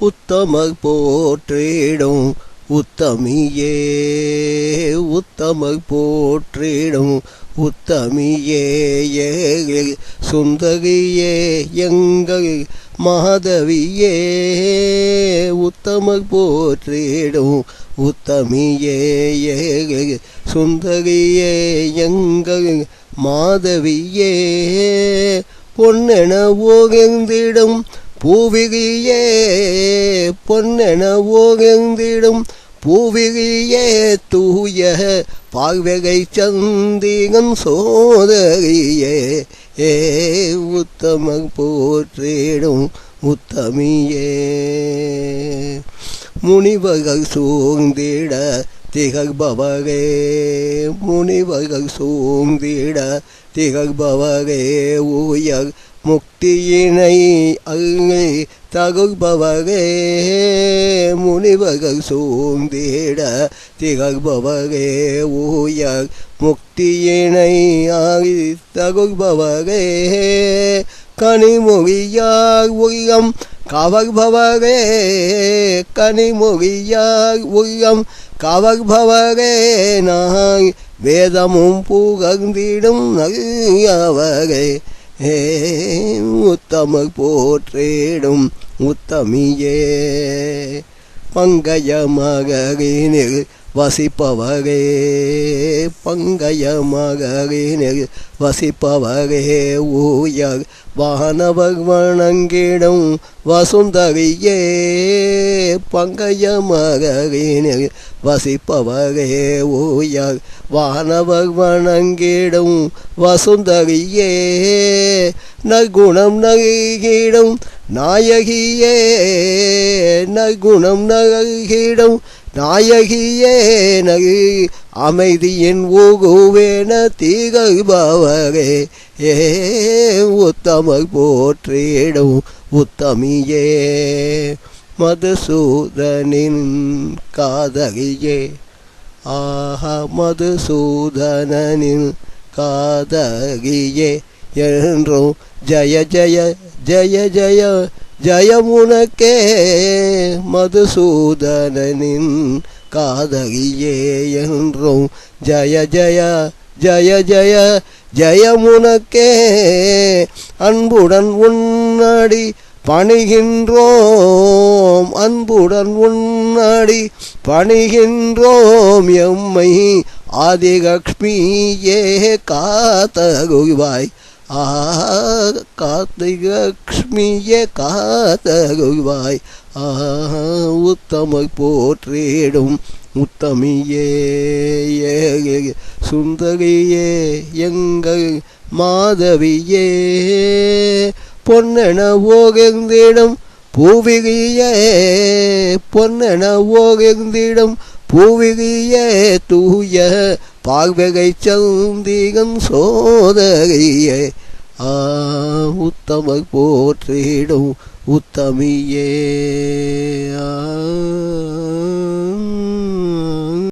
உத்தமர் போற்றிடும் உத்தமியே உத்தமர் போற்றிடும் உத்தமியே சுந்தரியே எங்கள் மாதவியே உத்தமர் போற்றிடும் உத்தமியே சுந்தரியே எங்கள் மாதவியே பொன்னென ஓகந்திடும் பூவிரியே பொன்னென ஓகந்திடும் பூவிரியே தூய பார்வகை சந்திரன் சோதரியே உத்தமர் போற்றிடும் உத்தமியே முனிவர்கள் சூழ்ந்திட திகழ்பவரே முனிவர்கள் சூழ்ந்திட திகழ்பவரே உயர் முக்தியினை அருளை தகுபவரே முனிவர்கள் சூழ்ந்திட திகழ்பவரே உயர் முக்தியினை அறி தகுபவரே கனிமொழியார் உள்ளம் கவர்பவரே கனிமொழியார் உள்ளம் கவர்பவரே நான் வேதமும் புகழ்ந்திடும் நல்லவரே உத்தமர் போற்றிடும் உத்தமியே பங்கய மகரினில் வசிப்பவரே பங்கய மகரினில் வசிப்பவரே உயர் வானவர் வணங்கிடும் வசுந்தரியே பங்கய மகரினில் வசிப்பவரே உயர் வானவர் வணங்கிடும் வசுந்தரியே நற்குணம் நல்கிடும் நாயகியே நற்குணம் நல்கிடும் நாயகியே நகு அமைதியின் ஊகுவேன திகழ்பவரே உத்தமர் போற்றிடும் உத்தமியே மதுசூதனின் காதகியே ஆஹா மதுசூதனின் காதகியே என்றும் ஜய ஜய ஜய ஜய ஜயமுனக்கே மதுசூதனின் காதகியே என்றும் ஜய ஜய ஜய ஜய ஜயமுனக்கே அன்புடன் உன்னடி பணிகின்றோம் அன்புடன் உன்னடி பணிகின்றோம் எம்மை ஆதிலக்ஷ்மியே காத்தருள்வாய் கார்த்திகலக்ஷ்மியே காத்தருள்வாய் உத்தமர் போற்றிடும் உத்தமியே சுந்தரியே எங்கள் மாதவியே பொன்னென ஓகந்திடும் பூவிரியே பொன்னென ஓகந்திடும் பூவிரியே தூய பார்வகை சந்திரன் சோதரியே உத்தமர் போற்றிடும் உத்தமியே